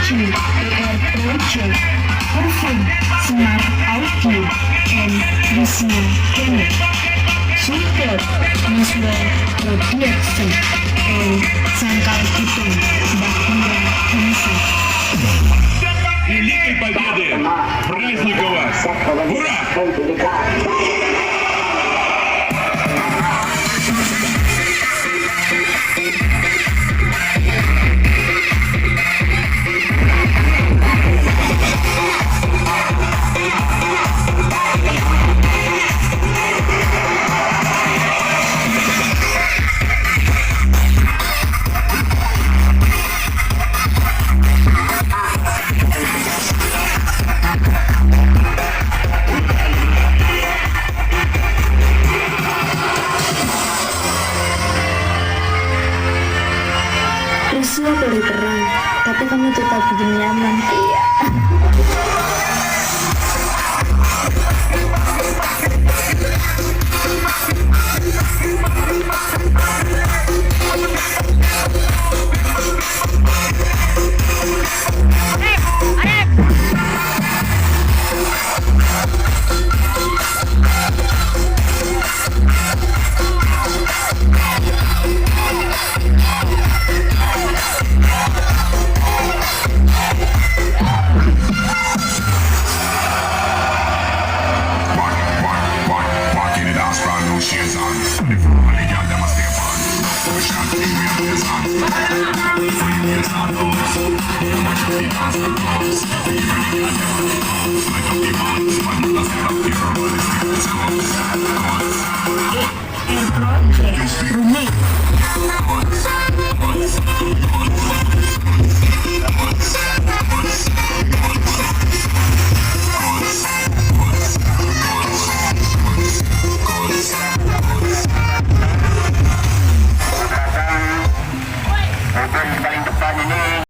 achieve air project, perform smart audio and visual camera, support visual production, and sangkal hitung Bakura Insa. Великой Победы! Праздника вас! Ура! Rusia boleh perang, tapi kamu tetap bikin nyaman. Iya.